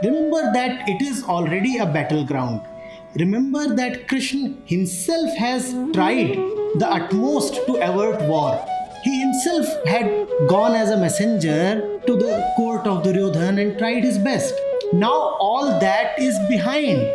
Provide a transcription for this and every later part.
Remember that it is already a battleground. Remember that Krishna himself has tried the utmost to avert war. He himself had gone as a messenger to the court of Duryodhan and tried his best. Now all that is behind.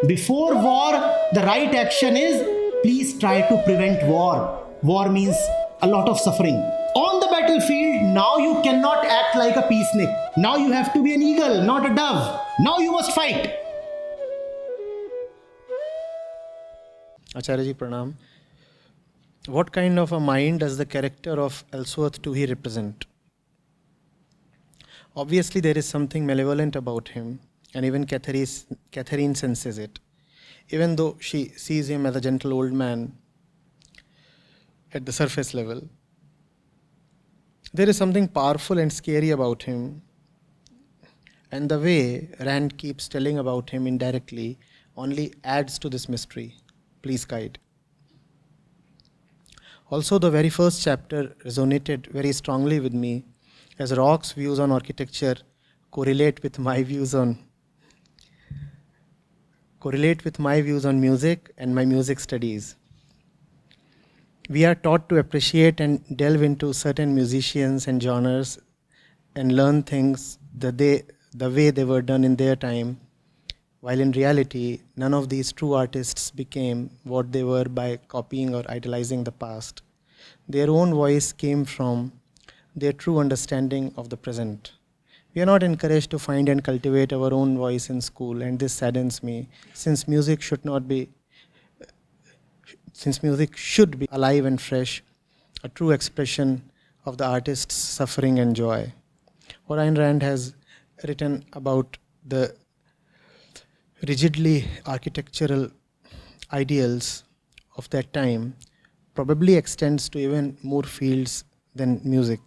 Before war, the right action is please try to prevent war. War means a lot of suffering. On the battlefield, now you cannot act like a peacenik. Now you have to be an eagle, not a dove. Now you must fight. Acharya ji, pranam. What kind of a mind does the character of Ellsworth II represent? Obviously, there is something malevolent about him, and even Catherine senses it. Even though she sees him as a gentle old man at the surface level, there is something powerful and scary about him. And the way Rand keeps telling about him indirectly only adds to this mystery. Please guide. Also, the very first chapter resonated very strongly with me, as Rock's views on architecture correlate with my views on music and my music studies. We are taught to appreciate and delve into certain musicians and genres and learn things the way they were done in their time, while in reality, none of these true artists became what they were by copying or idolizing the past. Their own voice came from their true understanding of the present. We are not encouraged to find and cultivate our own voice in school, and this saddens me, since music should be alive and fresh, a true expression of the artist's suffering and joy. What Ayn Rand has written about the rigidly architectural ideals of that time probably extends to even more fields than music.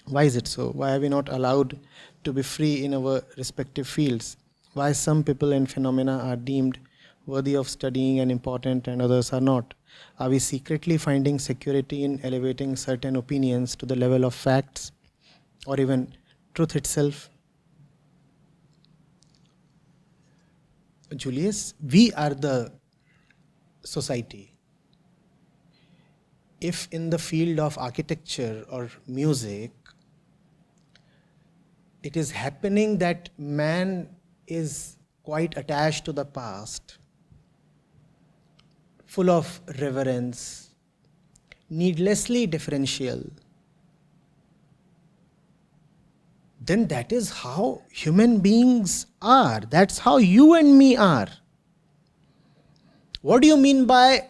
Why is it so? Why are we not allowed to be free in our respective fields? Why some people and phenomena are deemed worthy of studying and important and others are not? Are we secretly finding security in elevating certain opinions to the level of facts or even truth itself? Julius, we are the society. If in the field of architecture or music, it is happening that man is quite attached to the past, full of reverence, needlessly differential, then that is how human beings are. That's how you and me are. What do you mean by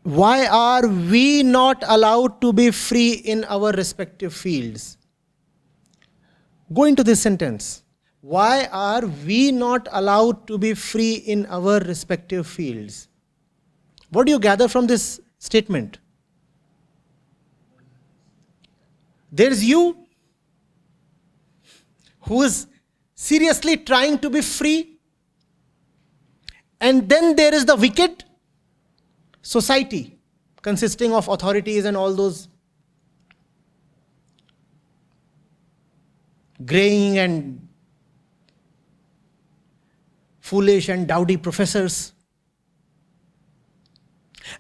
why are we not allowed to be free in our respective fields? Go into this sentence. Why are we not allowed to be free in our respective fields? What do you gather from this statement? There's you who is seriously trying to be free, and then there is the wicked society consisting of authorities and all those graying and foolish and dowdy professors,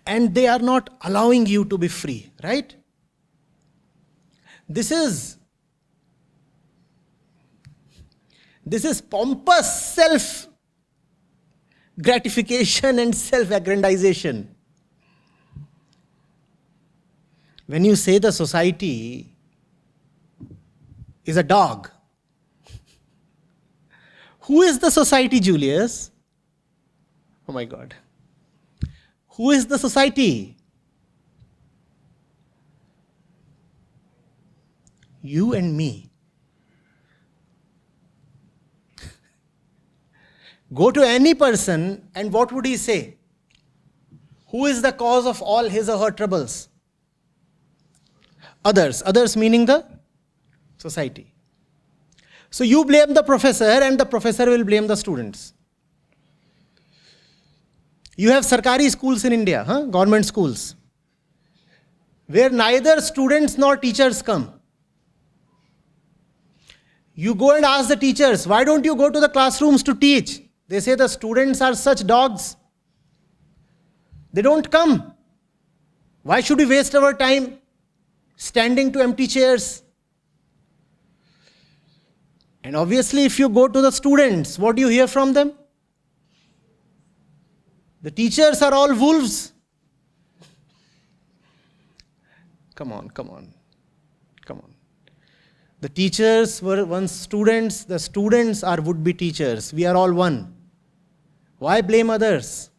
and they are not allowing you to be free, right? This is pompous self-gratification and self-aggrandization. When you say the society is a dog, who is the society, Julius? Oh my God. Who is the society? You and me. Go to any person and what would he say? Who is the cause of all his or her troubles? Others. Others meaning the society. So you blame the professor and the professor will blame the students. You have Sarkari schools in India, government schools, where neither students nor teachers come. You go and ask the teachers, why don't you go to the classrooms to teach? They say the students are such dogs. They don't come. Why should we waste our time standing to empty chairs? And obviously, if you go to the students, what do you hear from them? The teachers are all wolves. Come on. The teachers were once students, the students are would-be teachers. We are all one. Why blame others?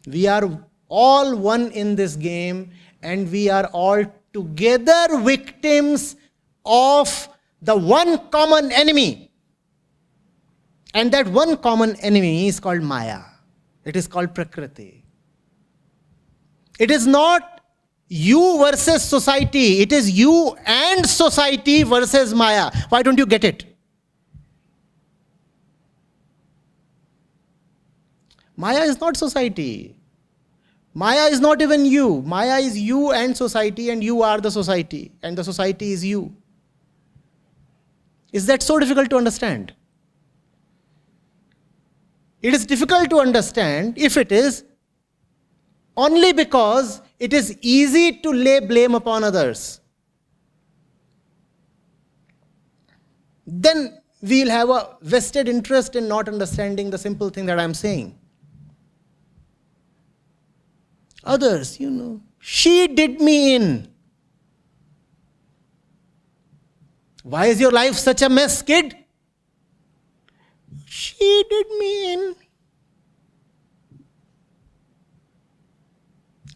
We are all one in this game, and we are all together victims of the one common enemy. And that one common enemy is called Maya. It is called Prakriti. It is not you versus society. It is you and society versus Maya. Why don't you get it? Maya is not society. Maya is not even you. Maya is you and society, and you are the society, and the society is you. Is that so difficult to understand? It is difficult to understand if it is only because it is easy to lay blame upon others. Then we'll have a vested interest in not understanding the simple thing that I'm saying. Others, she did me in. Why is your life such a mess, kid? She did me in.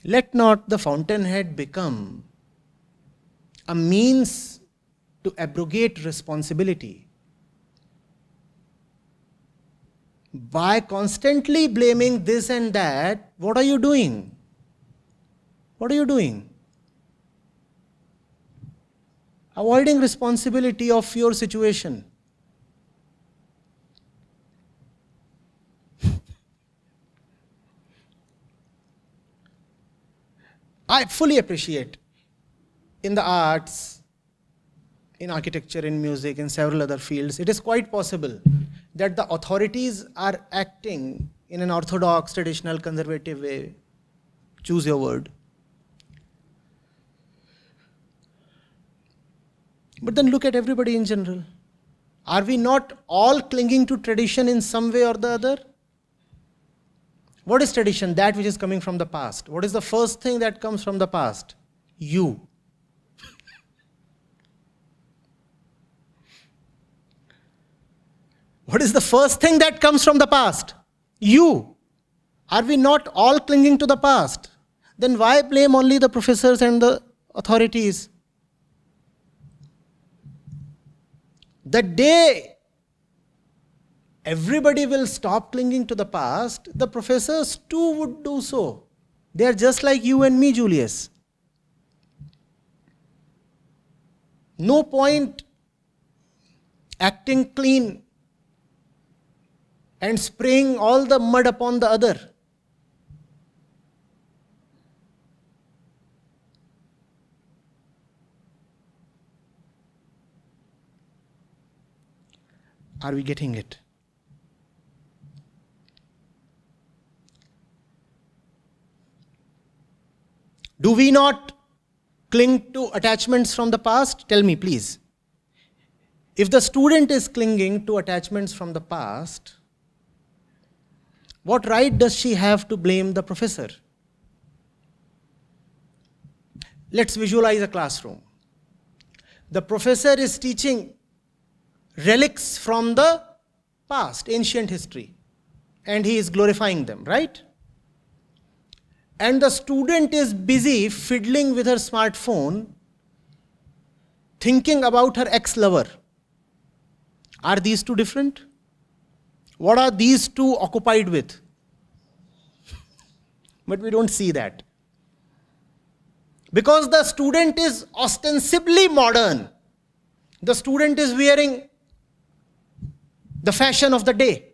Let not the Fountainhead become a means to abrogate responsibility. By constantly blaming this and that, what are you doing? What are you doing? Avoiding responsibility of your situation. I fully appreciate in the arts, in architecture, in music, in several other fields, it is quite possible that the authorities are acting in an orthodox, traditional, conservative way. Choose your word. But then look at everybody in general. Are we not all clinging to tradition in some way or the other? What is tradition? That which is coming from the past. What is the first thing that comes from the past? You. What is the first thing that comes from the past? You. Are we not all clinging to the past? Then why blame only the professors and the authorities? The day everybody will stop clinging to the past, the professors too would do so. They are just like you and me, Julius. No point acting clean and spraying all the mud upon the other. Are we getting it? Do we not cling to attachments from the past? Tell me, please. If the student is clinging to attachments from the past, what right does she have to blame the professor? Let's visualize a classroom. The professor is teaching relics from the past, ancient history, and he is glorifying them, right? And the student is busy fiddling with her smartphone, thinking about her ex-lover. Are these two different? What are these two occupied with? But we don't see that. Because the student is ostensibly modern. The student is wearing the fashion of the day.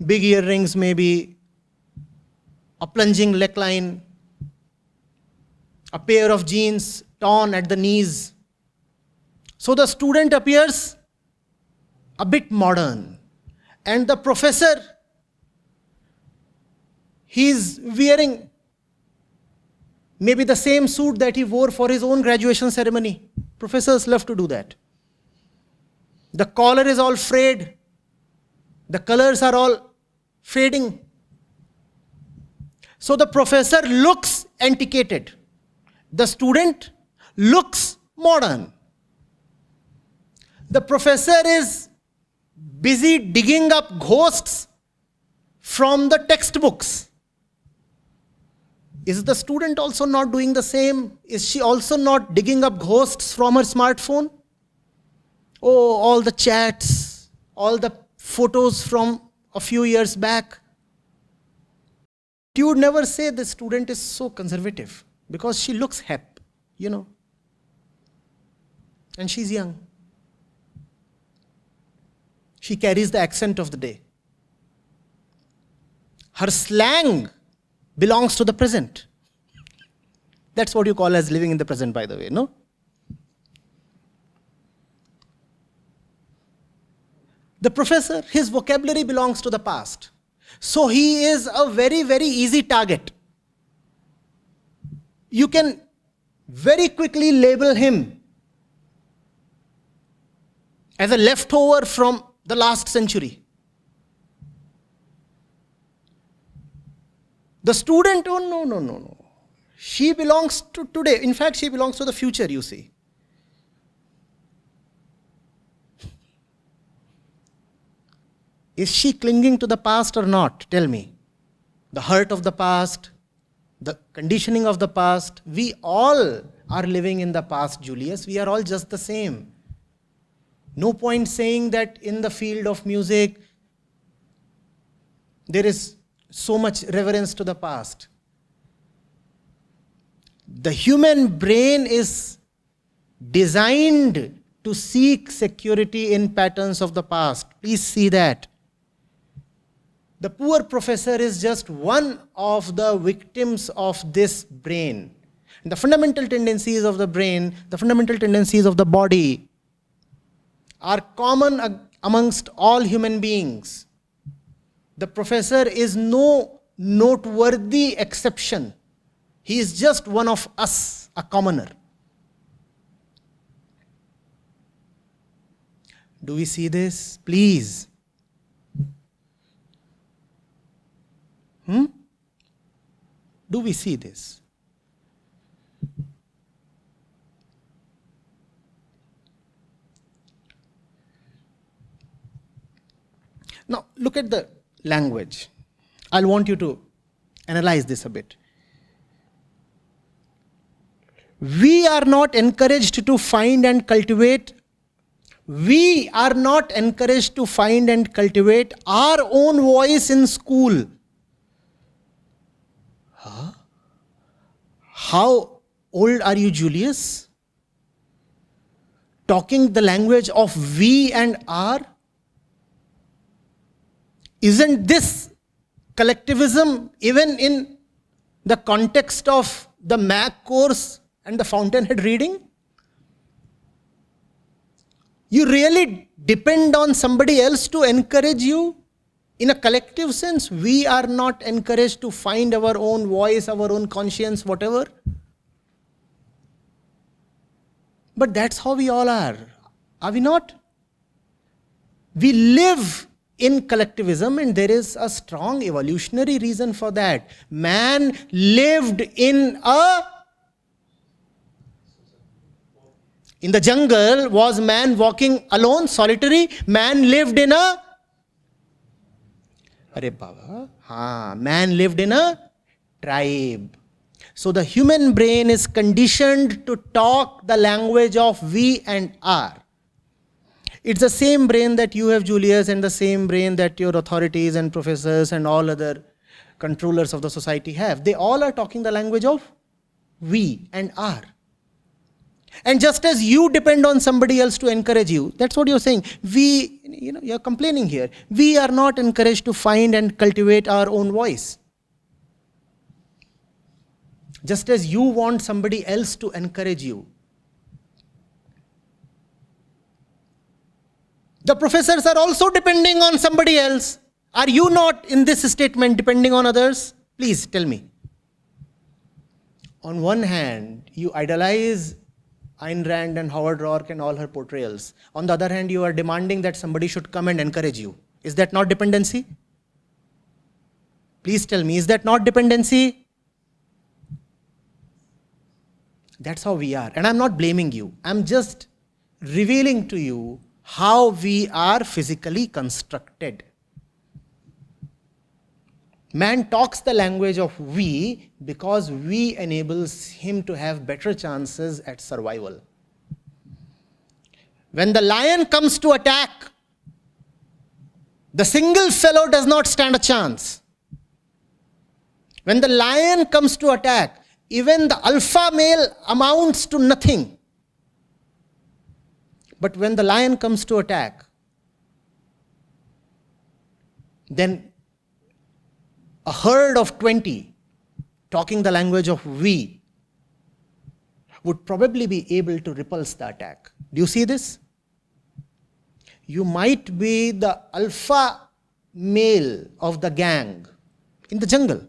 Big earrings maybe, a plunging neckline, a pair of jeans torn at the knees. So the student appears a bit modern. And the professor, he's wearing maybe the same suit that he wore for his own graduation ceremony. Professors love to do that. The collar is all frayed. The colors are all fading. So the professor looks antiquated. The student looks modern. The professor is busy digging up ghosts from the textbooks. Is the student also not doing the same? Is she also not digging up ghosts from her smartphone? Oh, all the chats, all the photos from a few years back. You would never say the student is so conservative because she looks hip, and she's young. She carries the accent of the day. Her slang belongs to the present. That's what you call as living in the present, by the way, no? The professor, his vocabulary belongs to the past. So he is a very, very easy target. You can very quickly label him as a leftover from the last century. The student, oh no. She belongs to today. In fact, she belongs to the future, you see. Is she clinging to the past or not? Tell me. The hurt of the past, the conditioning of the past. We all are living in the past, Julius. We are all just the same. No point saying that in the field of music, there is so much reverence to the past. The human brain is designed to seek security in patterns of the past. Please see that. The poor professor is just one of the victims of this brain. And the fundamental tendencies of the brain, the fundamental tendencies of the body are common amongst all human beings. The professor is no noteworthy exception. He is just one of us, a commoner. Do we see this? Please. Do we see this? Now, look at the language. I'll want you to analyze this a bit. We are not encouraged to find and cultivate. We are not encouraged to find and cultivate our own voice in school. Huh? How old are you, Julius? Talking the language of we and our? Isn't this collectivism even in the context of the MAC course and the Fountainhead reading? You really depend on somebody else to encourage you? In a collective sense, we are not encouraged to find our own voice, our own conscience, whatever. But that's how we all are we not? We live in collectivism, and there is a strong evolutionary reason for that. Man lived in the jungle. Was man walking alone, solitary? Man lived in man lived in a tribe. So the human brain is conditioned to talk the language of we and our. It's the same brain that you have, Julius, and the same brain that your authorities and professors and all other controllers of the society have. They all are talking the language of we and our. And just as you depend on somebody else to encourage you, that's what you're saying. You're complaining here. We are not encouraged to find and cultivate our own voice. Just as you want somebody else to encourage you. The professors are also depending on somebody else. Are you not in this statement depending on others? Please tell me. On one hand, you idolize Ayn Rand and Howard Roark and all her portrayals. On the other hand, you are demanding that somebody should come and encourage you. Is that not dependency? Please tell me, is that not dependency? That's how we are. And I'm not blaming you. I'm just revealing to you how we are physically constructed. Man talks the language of we because we enables him to have better chances at survival. When the lion comes to attack, the single fellow does not stand a chance. When the lion comes to attack, even the alpha male amounts to nothing. But when the lion comes to attack, then a herd of 20 talking the language of we would probably be able to repulse the attack. Do you see this? You might be the alpha male of the gang in the jungle.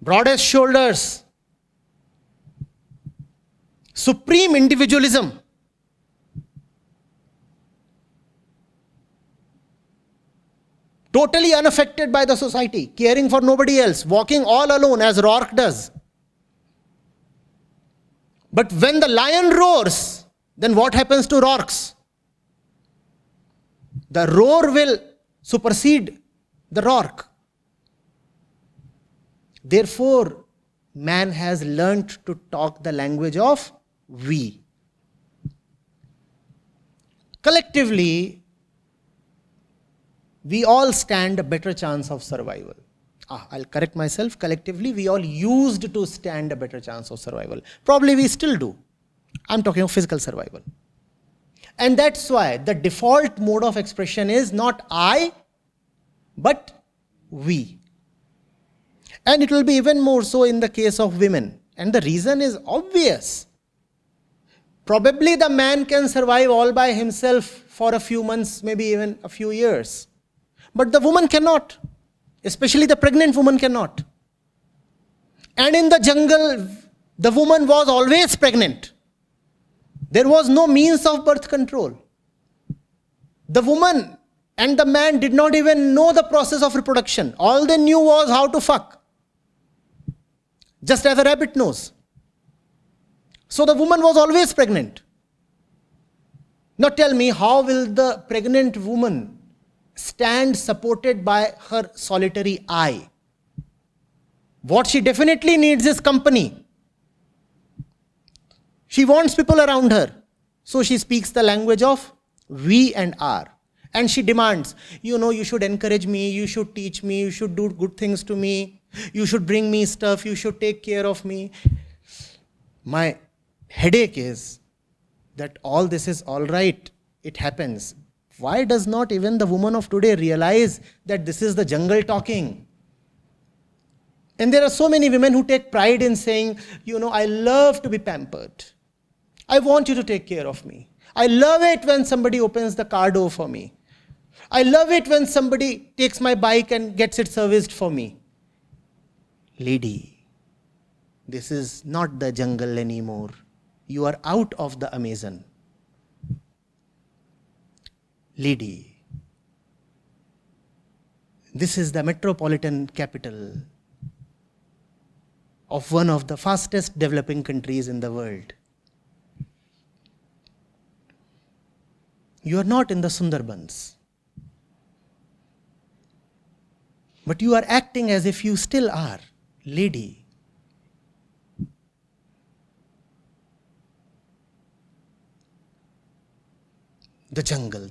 Broadest shoulders, supreme individualism. Totally unaffected by the society, caring for nobody else, walking all alone as Roark does. But when the lion roars, then what happens to Roarks? The roar will supersede the Roark. Therefore, man has learnt to talk the language of we. Collectively, we all stand a better chance of survival. I'll correct myself. Collectively, we all used to stand a better chance of survival. Probably we still do. I'm talking of physical survival. And that's why the default mode of expression is not I, but we. And it will be even more so in the case of women. And the reason is obvious. Probably the man can survive all by himself for a few months, maybe even a few years. But the woman cannot. Especially the pregnant woman cannot. And in the jungle, the woman was always pregnant. There was no means of birth control. The woman and the man did not even know the process of reproduction. All they knew was how to fuck. Just as a rabbit knows. So the woman was always pregnant. Now tell me, how will the pregnant woman stand supported by her solitary I? What she definitely needs is company. She wants people around her. So she speaks the language of we and our. And she demands, you should encourage me, you should teach me, you should do good things to me, you should bring me stuff, you should take care of me. My headache is that all this is all right. It happens. Why does not even the woman of today realize that this is the jungle talking? And there are so many women who take pride in saying, I love to be pampered. I want you to take care of me. I love it when somebody opens the car door for me. I love it when somebody takes my bike and gets it serviced for me. Lady, this is not the jungle anymore. You are out of the Amazon. Lady, this is the metropolitan capital of one of the fastest developing countries in the world. You are not in the Sundarbans. But you are acting as if you still are. Lady, the jungle.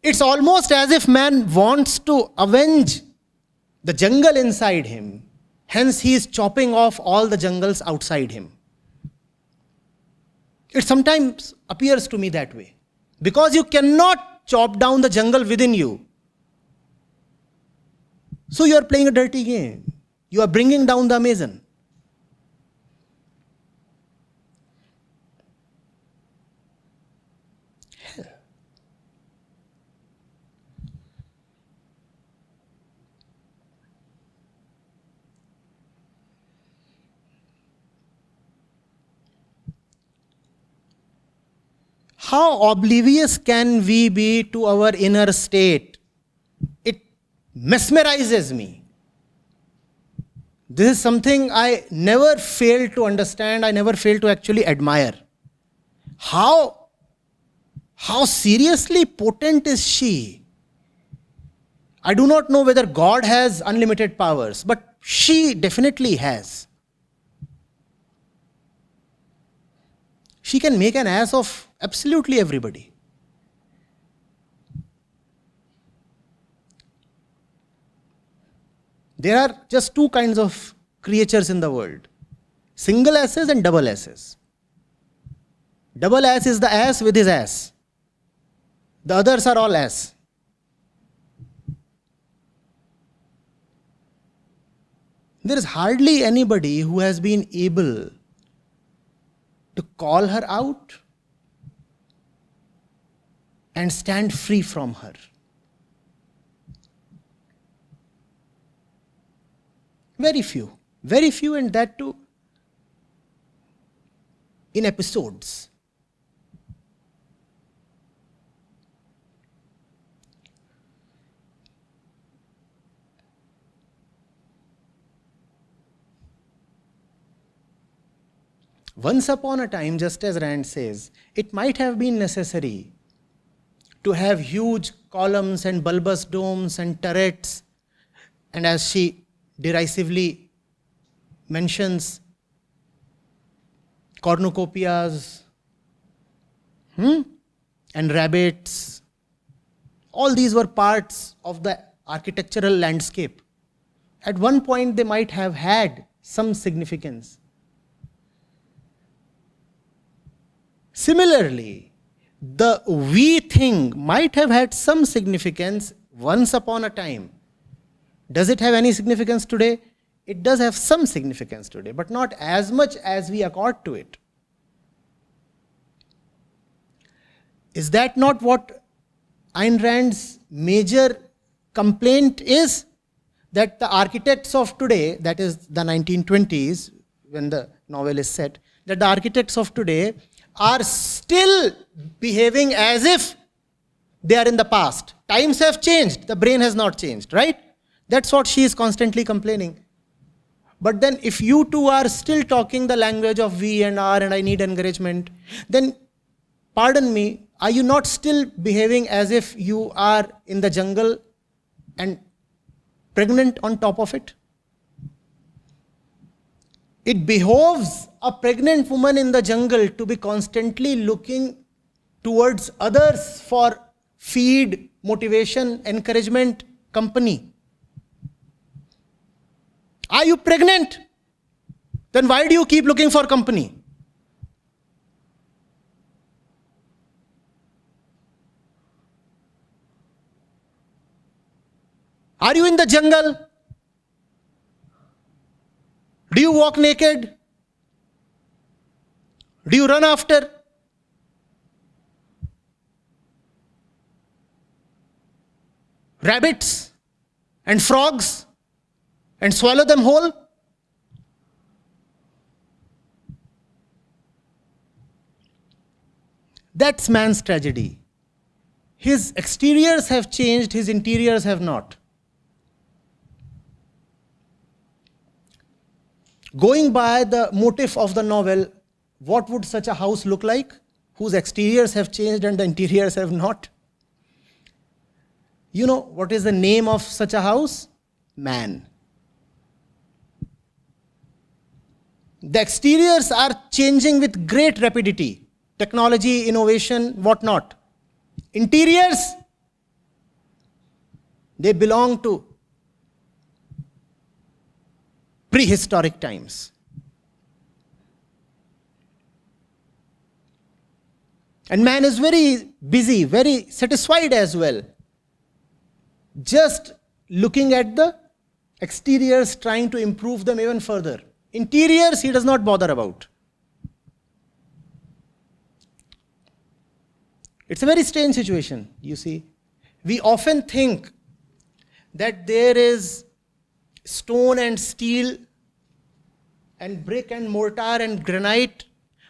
It's almost as if man wants to avenge the jungle inside him. Hence he is chopping off all the jungles outside him. It sometimes appears to me that way. Because you cannot chop down the jungle within you. So you are playing a dirty game. You are bringing down the Amazon. How oblivious can we be to our inner state? It mesmerizes me. This is something I never fail to understand, I never fail to actually admire. How seriously potent is she? I do not know whether God has unlimited powers, but she definitely has. She can make an ass of absolutely everybody. There are just two kinds of creatures in the world: single asses and double asses. Double ass is the ass with his ass. The others are all ass. There is hardly anybody who has been able to call her out and stand free from her. Very few, and that too in episodes. Once upon a time, just as Rand says, it might have been necessary to have huge columns and bulbous domes and turrets, and as she derisively mentions, cornucopias and rabbits. All these were parts of the architectural landscape. At one point, they might have had some significance. Similarly, the we thing might have had some significance once upon a time. Does it have any significance today? It does have some significance today, but not as much as we accord to it. Is that not what Ayn Rand's major complaint is? That the architects of today, that is the 1920s, when the novel is set, that the architects of today are still behaving as if they are in the past. Times have changed, the brain has not changed, right? That's what she is constantly complaining. But then if you two are still talking the language of we and our and I need encouragement, then pardon me, are you not still behaving as if you are in the jungle and pregnant on top of it? It behoves a pregnant woman in the jungle to be constantly looking towards others for feed, motivation, encouragement, company. Are you pregnant? Then why do you keep looking for company? Are you in the jungle? Do you walk naked? Do you run after rabbits and frogs and swallow them whole? That's man's tragedy. His exteriors have changed, his interiors have not. Going by the motif of the novel, what would such a house look like, whose exteriors have changed and the interiors have not? You know what is the name of such a house? Man. The exteriors are changing with great rapidity. Technology, innovation, whatnot. Interiors, they belong to prehistoric times. And man is very busy, very satisfied as well, just looking at the Exteriors trying to improve them even further. Interiors he does not bother about. It's a very strange situation, you see. We often think that there is stone and steel and brick and mortar and granite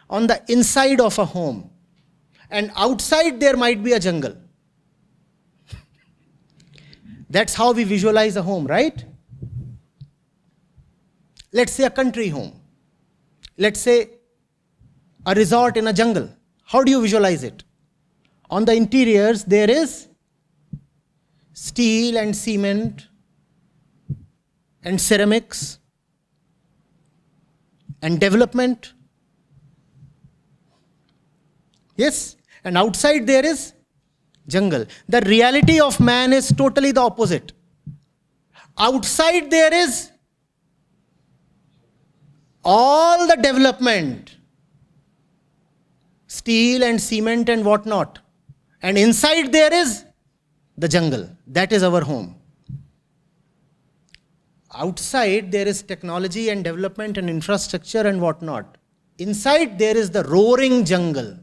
on the inside of a home. And outside there might be a jungle. That's how we visualize a home, right? Let's say a country home. Let's say a resort in a jungle. How do you visualize it? On the interiors there is steel and cement and ceramics and development. Yes? And outside there is jungle. The reality of man is totally the opposite. Outside there is all the development, steel and cement and whatnot. And inside there is the jungle. That is our home. Outside there is technology and development and infrastructure and whatnot. Inside there is the roaring jungle.